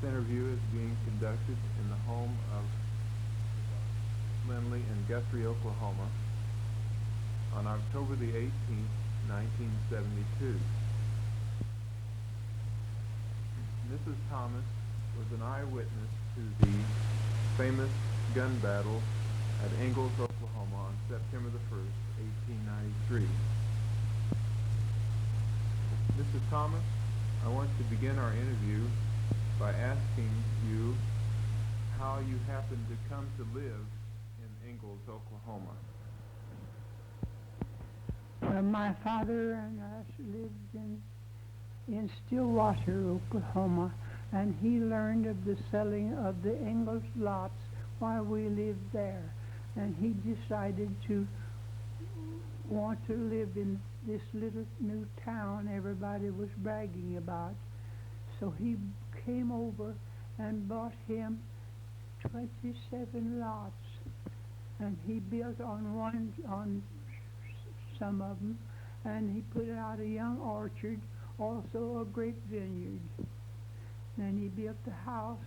interview is being conducted in the home of Lindley in Guthrie, Oklahoma, on October the 18th, 1972. Mrs. Thomas was an eyewitness to the famous gun battle at Ingalls, Oklahoma on September the 1st, 1893. Mrs. Thomas, I want to begin our interview by asking you how you happened to come to live in Ingalls, Oklahoma. My father and us lived in Stillwater, Oklahoma, and he learned of the selling of the Ingalls lots while we lived there. And he decided to want to live in this little new town everybody was bragging about. So he came over and bought him 27 lots, and he built on some of them, and he put out a young orchard, also a grape vineyard. Then he built the house,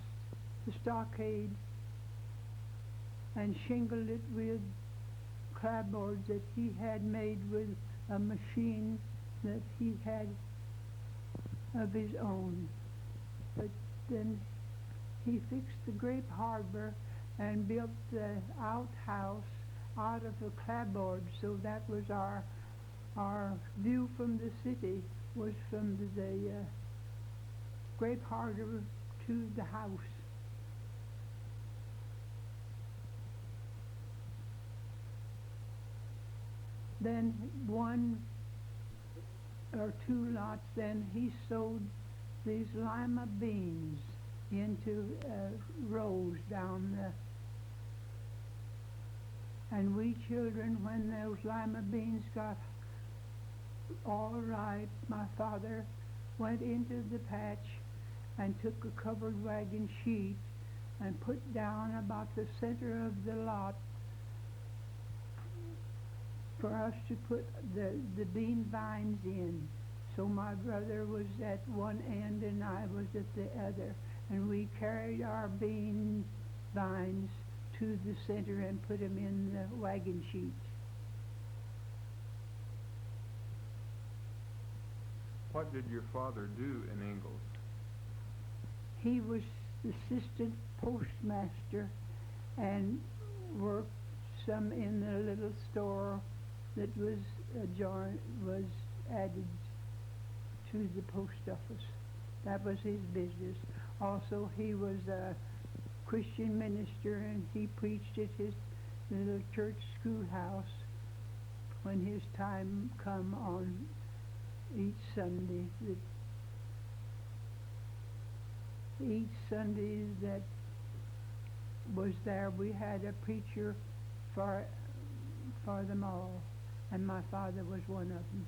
the stockade, and shingled it with clapboards that he had made with a machine that he had of his own. But then he fixed the grape harbor and built the outhouse out of the clapboard, so that was our view from the city, was from the grape harbor to the house. Then one or two lots, then he sowed these lima beans into rows down the. And we children, when those lima beans got all ripe, my father went into the patch and took a covered wagon sheet and put down about the center of the lot for us to put the bean vines in. So my brother was at one end and I was at the other, and we carried our bean vines to the center and put them in the wagon sheet. What did your father do in Ingalls? He was assistant postmaster and worked some in the little store that was added to the post office. That was his business. Also, he was a Christian minister, and he preached at his little church schoolhouse when his time come on each Sunday. Each Sunday that was there, we had a preacher for them all, and my father was one of them.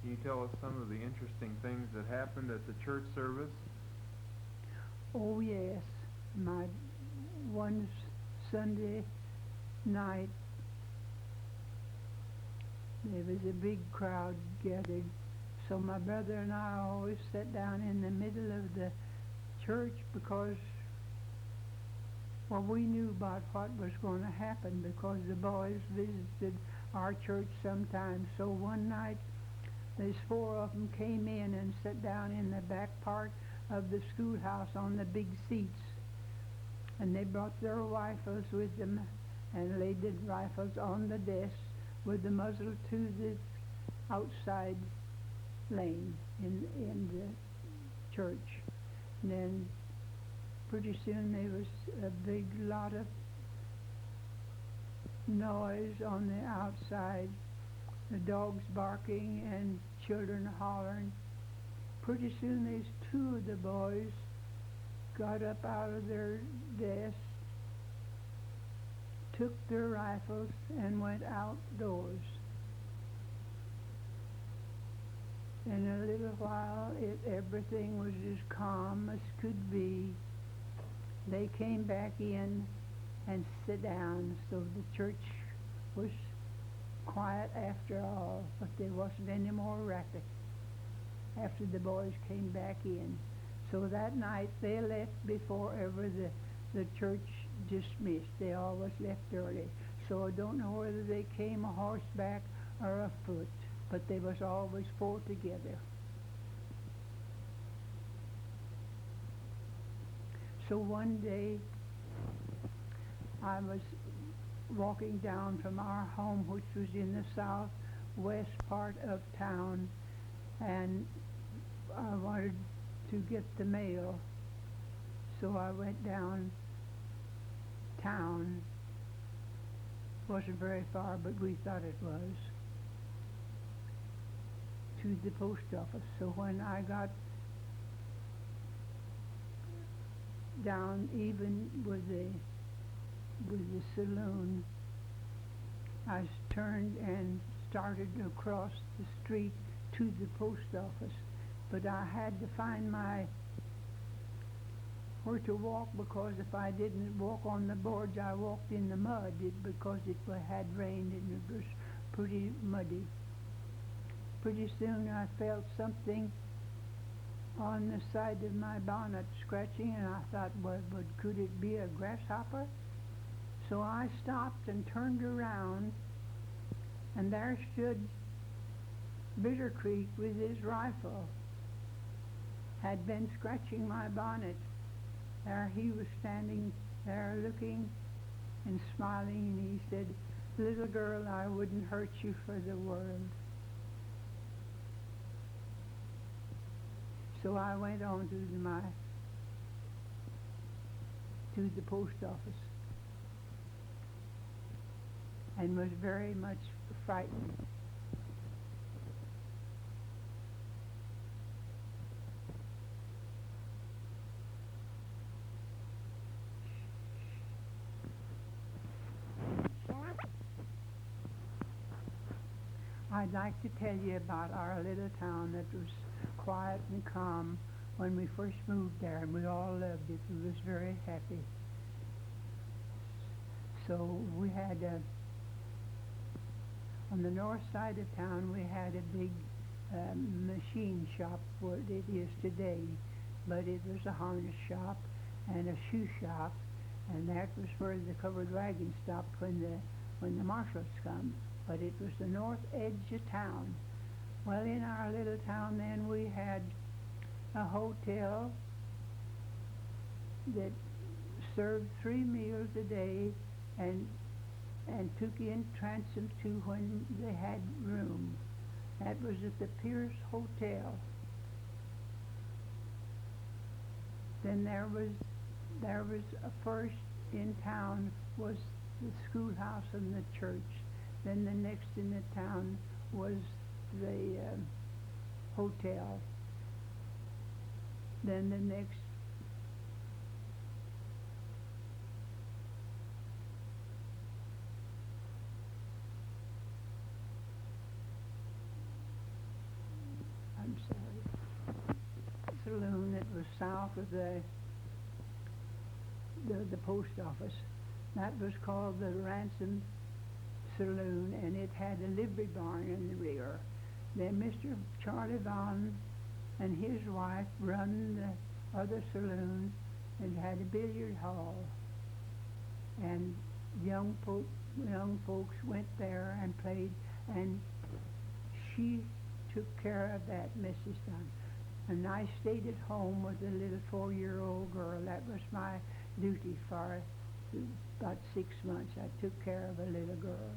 Can you tell us some of the interesting things that happened at the church service? Oh yes, my one Sunday night there was a big crowd gathered, so my brother and I always sat down in the middle of the church because, well, we knew about what was going to happen because the boys visited our church sometimes. So one night these four of them came in and sat down in the back part of the schoolhouse on the big seats, and they brought their rifles with them and laid the rifles on the desk with the muzzle to the outside lane in the church. And then pretty soon there was a big lot of noise on the outside, the dogs barking and children hollering. Pretty soon these two of the boys got up out of their desks, took their rifles and went outdoors. In a little while everything was as calm as could be. They came back in and sat down, so the church was quiet after all, but there wasn't any more racket after the boys came back in. So that night they left before ever the church dismissed. They always left early. So I don't know whether they came a horseback or a foot, but they was always four together. So one day I was walking down from our home, which was in the southwest part of town, and I wanted to get the mail. So I went down town. Wasn't very far, but we thought it was, to the post office. So when I got down even with the saloon, I turned and started across the street to the post office, but I had to find where to walk, because if I didn't walk on the boards, I walked in the mud because it had rained and it was pretty muddy. Pretty soon I felt something on the side of my bonnet scratching, and I thought, well, but could it be a grasshopper? So I stopped and turned around, and there stood Bitter Creek with his rifle. Had been scratching my bonnet. There he was standing there looking and smiling, and he said, "Little girl, I wouldn't hurt you for the world." So I went on to the post office and was very much frightened. I'd like to tell you about our little town that was quiet and calm when we first moved there, and we all loved it. We was very happy. So we had on the north side of town, we had a big machine shop, what it is today, but it was a harness shop and a shoe shop, and that was where the covered wagon stopped when the marshals come. But it was the north edge of town. Well, in our little town then, we had a hotel that served 3 meals a day and took in transoms too when they had room. That was at the Pierce Hotel. Then there was a first in town was the schoolhouse and the church. Then the next in the town was the hotel. Then the next saloon that was south of the post office. That was called the Ransom Saloon, and it had a livery barn in the rear. Then Mr. Charlie Vaughn and his wife run the other saloon and had a billiard hall. And young folks went there and played, and she took care of that, Mrs. Dunn. And I stayed at home with a little 4-year-old girl. That was my duty for about 6 months. I took care of a little girl.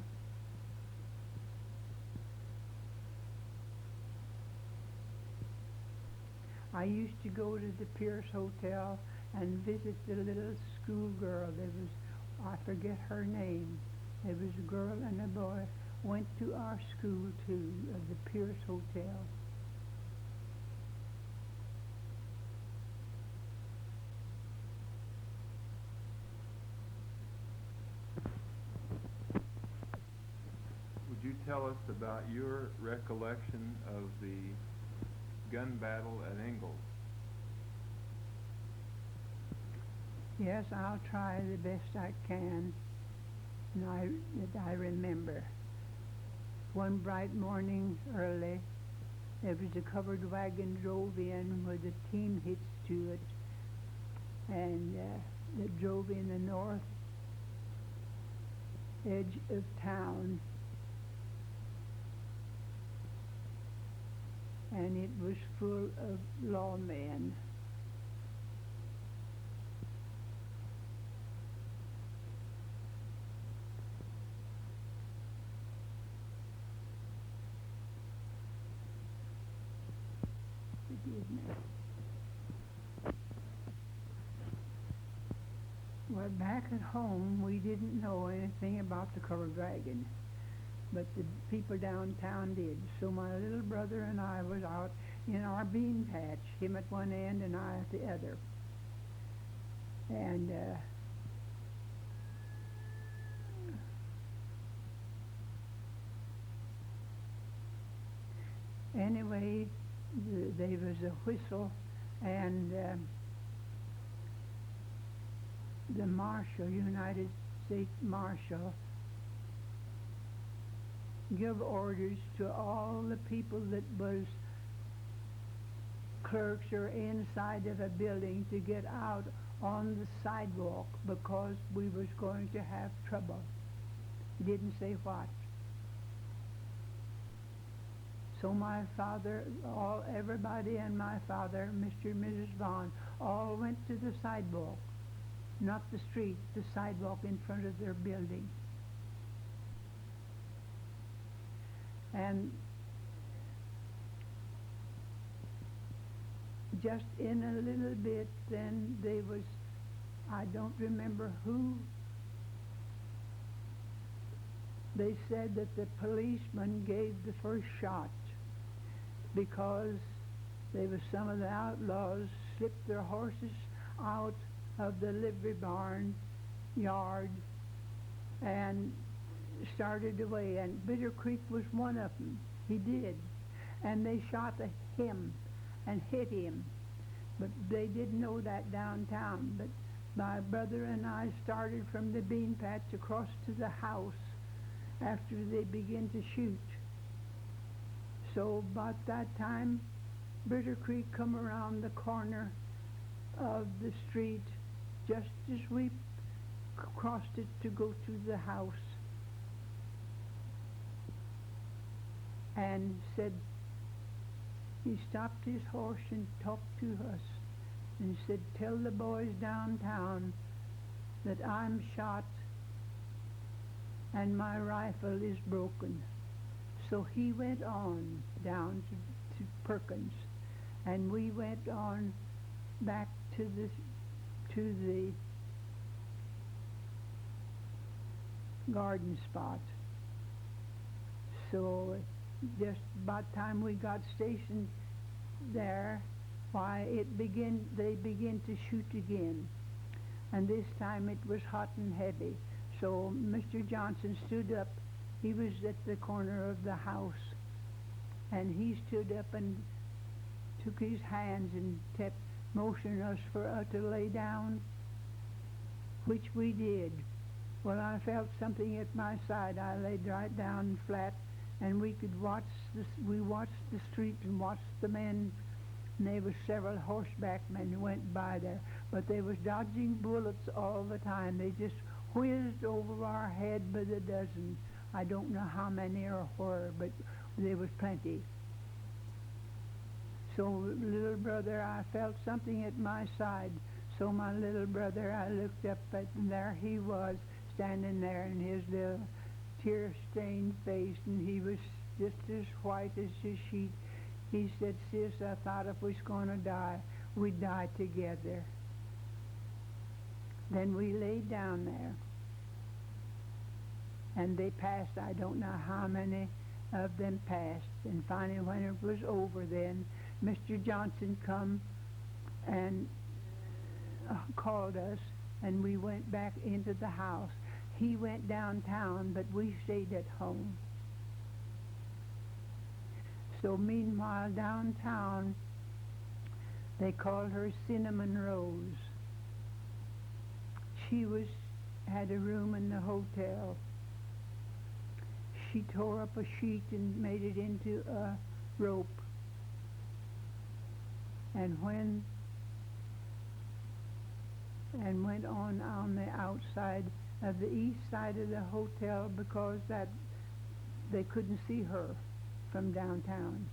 I used to go to the Pierce Hotel and visit the little schoolgirl. I forget her name. There was a girl and a boy went to our school too, the Pierce Hotel. Would you tell us about your recollection of the gun battle at Ingalls? Yes, I'll try the best I can, and that I remember. one bright morning early, there was a covered wagon drove in with a team hitched to it, and that drove in the north edge of town, and it was full of lawmen. Forgive me. Well, back at home, we didn't know anything about the covered wagon, but the people downtown did. So my little brother and I was out in our bean patch, him at one end and I at the other. And anyway, there was a whistle, and the Marshal, United States Marshal, give orders to all the people that was clerks or inside of a building to get out on the sidewalk because we was going to have trouble. He didn't say what. So my father, everybody and my father, Mr. and Mrs. Vaughn, all went to the sidewalk. Not the street, the sidewalk in front of their building. And just in a little bit, then there was, I don't remember who, they said that the policeman gave the first shot because there was some of the outlaws slipped their horses out of the livery barn yard and started away, and Bitter Creek was one of them. He did, and they shot at him and hit him, but they didn't know that downtown. But my brother and I started from the bean patch across to the house after they began to shoot. So about that time, Bitter Creek come around the corner of the street just as we crossed it to go to the house, and said, he stopped his horse and talked to us and said, tell the boys downtown that I'm shot and my rifle is broken. So he went on down to Perkins, and we went on back to the garden spot. So just about time we got stationed there, why they began to shoot again, and this time it was hot and heavy. So Mr. Johnson stood up. He was at the corner of the house, and he stood up and took his hands and kept motioning us for to lay down, which we did. Well, I felt something at my side. I laid right down flat, and we could watch we watched the street and watched the men, and there was several horseback men who went by there, but they was dodging bullets all the time. They just whizzed over our head by the dozen. I don't know how many or where, but there was plenty. So little brother, I felt something at my side. So my little brother, I looked up at, and there he was, standing there in his little tear-stained face, and he was just as white as a sheet. He said, sis, I thought if we was going to die, we'd die together. Then we laid down there, and they passed. I don't know how many of them passed. And finally, when it was over, then Mr. Johnson come and called us, and we went back into the house. He went downtown, but we stayed at home. So meanwhile, downtown, they called her Cinnamon Rose. She had a room in the hotel. she tore up a sheet and made it into a rope. And went on the outside of the east side of the hotel, because that they couldn't see her from downtown.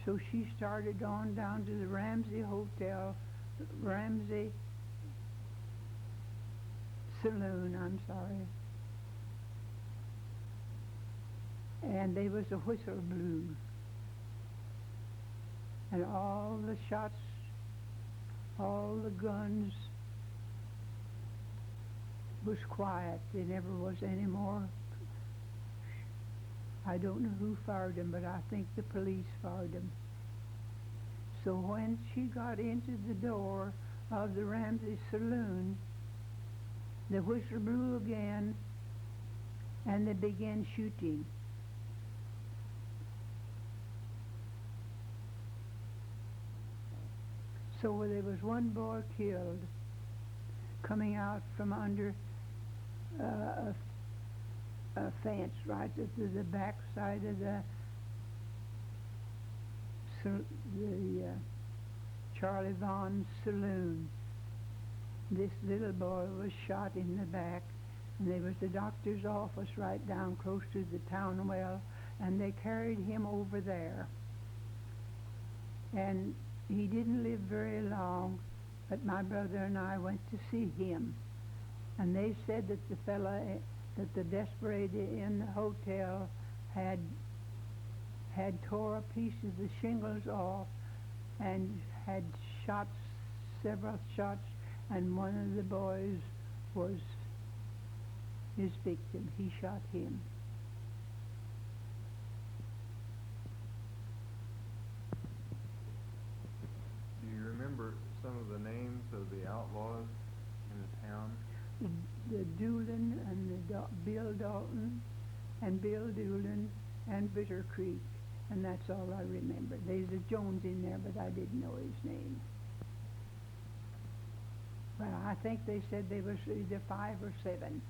So she started on down to the Ramsey Hotel, Ramsey Saloon, I'm sorry. And there was a whistle blew. And all the shots, all the guns was quiet. There never was any more. I don't know who fired them, but I think the police fired them. So when she got into the door of the Ramsey Saloon, the whistle blew again, and they began shooting. So there was one boy killed coming out from under a fence right to the back side of the Charlie Vaughan Saloon. This little boy was shot in the back, and there was the doctor's office right down close to the town well, and they carried him over there. And he didn't live very long, but my brother and I went to see him. And they said that the fella, that the desperado in the hotel had tore a piece of the shingles off and had shot several shots, and one of the boys was his victim. He shot him. Do you remember some of the names of the outlaws in the town? The Doolin and Bill Dalton and Bill Doolin and Bitter Creek, and that's all I remember. There's a Jones in there, but I didn't know his name. Well, I think they said they was either 5 or 7.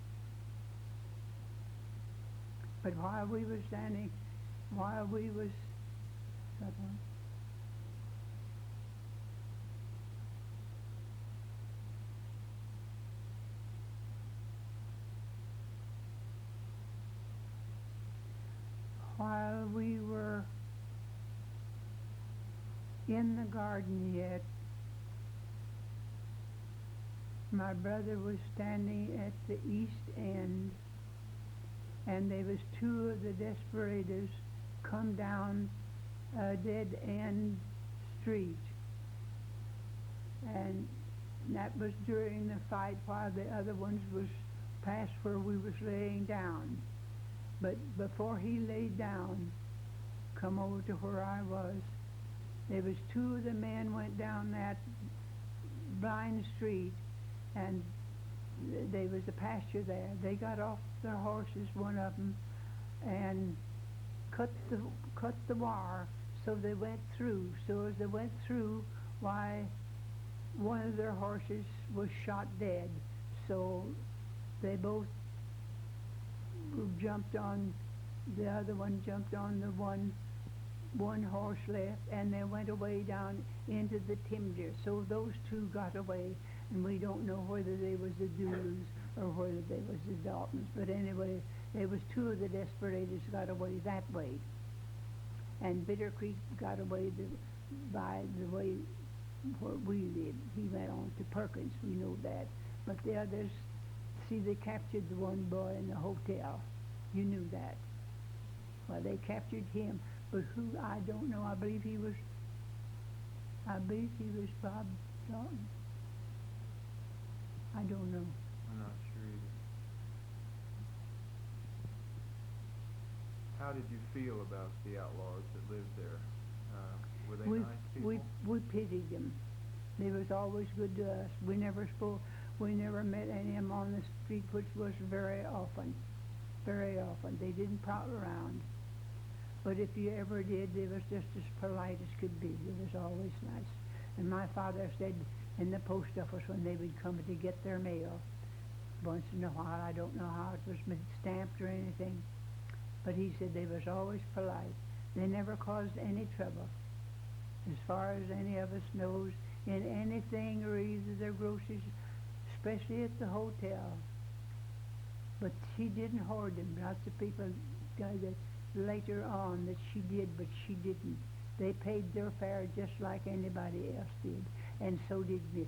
But while we was that one? While we were in the garden yet, my brother was standing at the east end, and there was 2 of the desperados come down a dead-end street. And that was during the fight, while the other ones was past where we was laying down. But before he laid down, come over to where I was, there was 2 of the men went down that blind street, and there was a pasture there. They got off their horses, one of them, and cut the wire, so they went through. So as they went through, why, one of their horses was shot dead. So they both jumped on, the other one jumped on the one horse left, and they went away down into the timber. So those 2 got away, and we don't know whether they was the Doolins or whether they was the Daltons. But anyway, there was 2 of the desperados got away that way. And Bitter Creek got away by the way where we lived. He went on to Perkins, we know that. But the others, see, they captured the one boy in the hotel. You knew that. Well, they captured him, but who, I don't know. I believe he was Bob Dalton. I don't know. I'm not sure either. How did you feel about the outlaws that lived there? Were they nice people? We pitied them. They was always good to us. We never met any of them on the street, which was very often. Very often. They didn't prowl around. But if you ever did, they was just as polite as could be. It was always nice. And my father said in the post office when they would come to get their mail, once in a while, I don't know how it was stamped or anything, But he said they was always polite. They never caused any trouble, as far as any of us knows, in anything or either their groceries, especially at the hotel. But she didn't hoard them. Lots of people that later on that she did, but she didn't. They paid their fare just like anybody else did, and so did Mrs.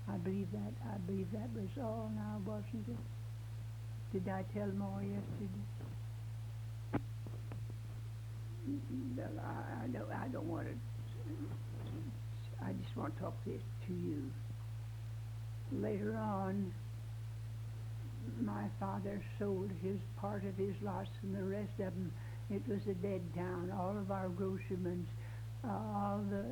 I believe that was all now, wasn't it? Did I tell more yesterday? Well, I don't want to. I just want to talk this to you. Later on, my father sold his part of his lots, and the rest of them, it was a dead town. All of our grocerymen, all the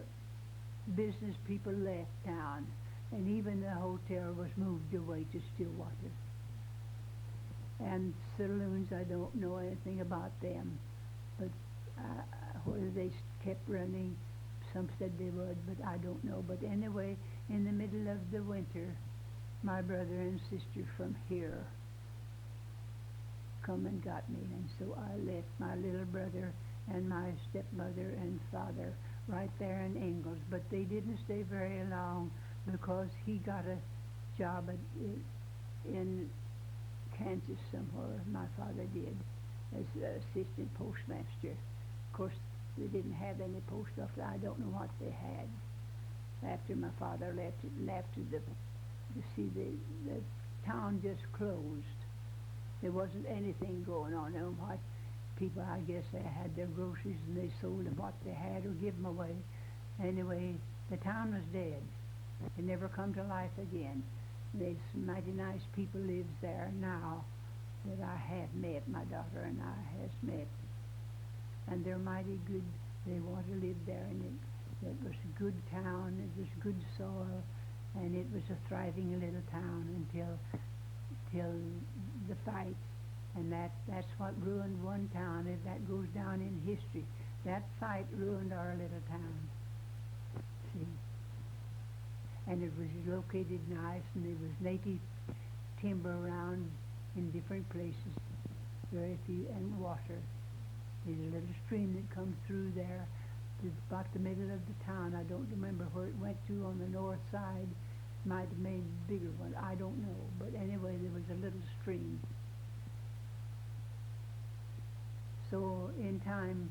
business people left town, and even the hotel was moved away to Stillwater. And saloons, I don't know anything about them, but whether they kept running, some said they would, but I don't know. But anyway, in the middle of the winter, my brother and sister from here come and got me, and so I left my little brother and my stepmother and father right there in Ingalls. But they didn't stay very long, because he got a job in Kansas somewhere, my father did, as assistant postmaster. Of course, they didn't have any post office. I don't know what they had after my father left it, and after the town just closed. There wasn't anything going on. And what people, I guess, they had their groceries and they sold them what they had or give them away. Anyway, the town was dead. It never come to life again. There's some mighty nice people lives there now that I have met, my daughter and I has met. And they're mighty good. They want to live there, and it was a good town. It was good soil, and it was a thriving little town until the fight. And that's what ruined one town. That goes down in history. That fight ruined our little town. See? And it was located nice, and there was native timber around in different places, very few, and water. There's a little stream that comes through there. It's about the middle of the town. I don't remember where it went to on the north side. Might have made a bigger one. I don't know. But anyway, there was a little stream. So in time,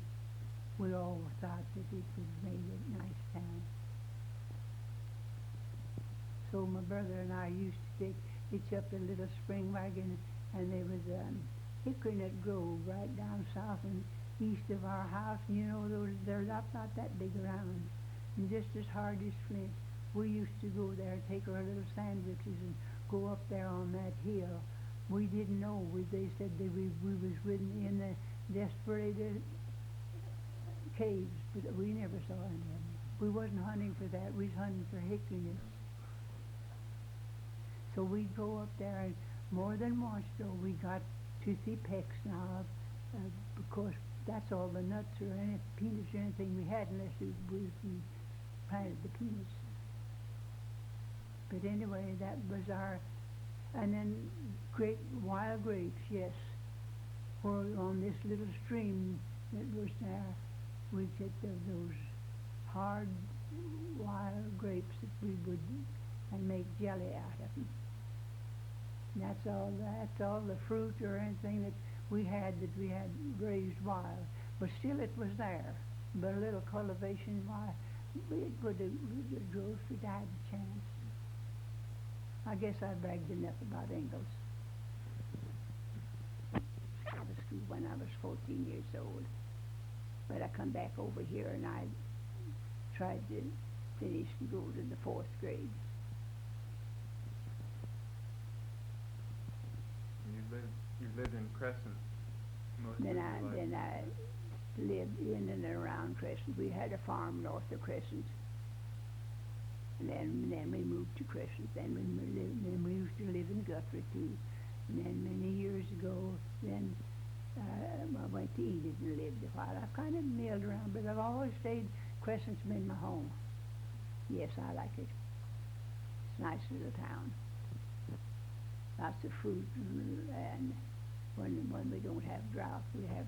we all thought that it was made a nice town. So my brother and I used to hitch up a little spring wagon, and there was a hickory nut grove right down south and east of our house. And you know, they're not that big around, and just as hard as flint. We used to go there, take our little sandwiches, and go up there on that hill. We didn't know. They said that we was in the Descriptive caves, but we never saw any of them. We wasn't hunting for that. We was hunting for hickory nuts. So we'd go up there, and more than once, though, we got toothy pecks now, because that's all the nuts or any peanuts or anything we had, unless we planted the peanuts. But anyway, that was and then wild grapes, yes. Where on this little stream that was there, we'd get those hard wild grapes that we would and make jelly out of them. And that's all the fruit or anything that we had raised wild. But still it was there. But a little cultivation, why, it would have grown if we'd had a chance. I guess I bragged enough about Ingalls. I was school when I was 14 years old. But I come back over here and I tried to finish and go to the 4th grade. You lived in Crescent most of your life. Then I lived in and around Crescent. We had a farm north of Crescent. And then we moved to Crescent. Then we used to live in Guthrie too. And then many years ago, then I went to Egypt and lived a while. I've kind of milled around, but I've always stayed. Crescent's been my home. Yes, I like it. It's a nice little town. Lots of fruit, and when we don't have drought, we have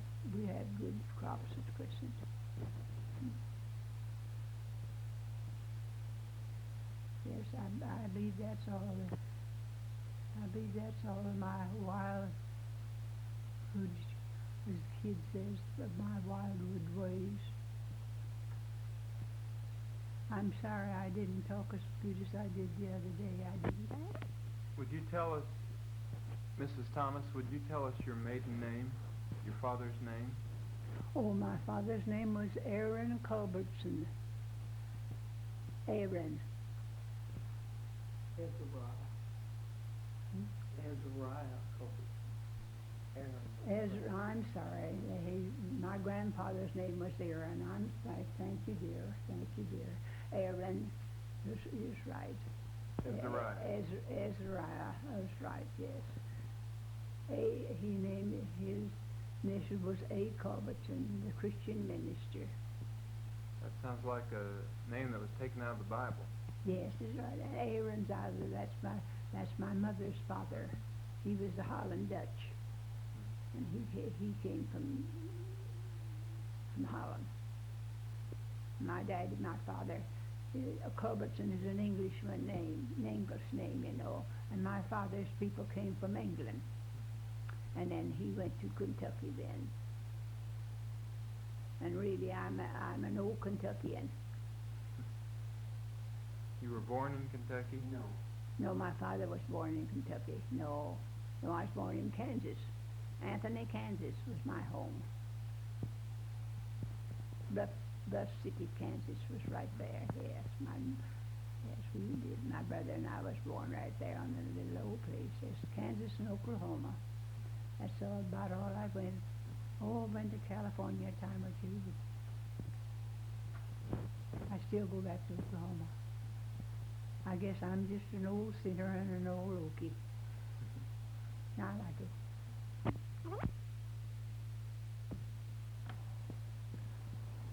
good crops at Crescent. Yes, I believe that's all. I believe that's all of my wildhood, as the kid says, of my wildwood ways. I'm sorry I didn't talk as good as I did the other day. I didn't. Would you tell us, Mrs. Thomas, would you tell us your maiden name, your father's name? Oh, my father's name was Aaron Culbertson. Aaron. Ezra, I'm sorry. My grandfather's name was Aaron. I'm right. Thank you, dear. Thank you, dear. Aaron is right. Ezariah. Ezariah is right. Yes. He named his initial was A. Culbertson, the Christian minister. That sounds like a name that was taken out of the Bible. Yes, it's right. And Aaron's that's my mother's father. He was the Holland Dutch, and he came from Holland. My father, Culbertson is an Englishman name, an English name, you know. And my father's people came from England, and then he went to Kentucky then. And really, I'm an old Kentuckian. You were born in Kentucky? No. No, my father was born in Kentucky. No, I was born in Kansas. Anthony, Kansas was my home. Bluff City, Kansas was right there. Yes, we did. My brother and I was born right there on the little old place. Yes, Kansas and Oklahoma. That's about all I went. Oh, I went to California a time or two. But I still go back to Oklahoma. I guess I'm just an old sinner and an old Okie. I like it.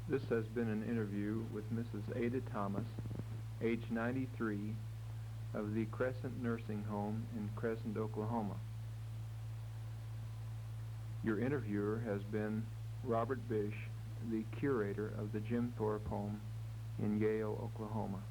This has been an interview with Mrs. Ada Thomas, age 93, of the Crescent Nursing Home in Crescent, Oklahoma. Your interviewer has been Robert Bish, the curator of the Jim Thorpe Home in Yale, Oklahoma.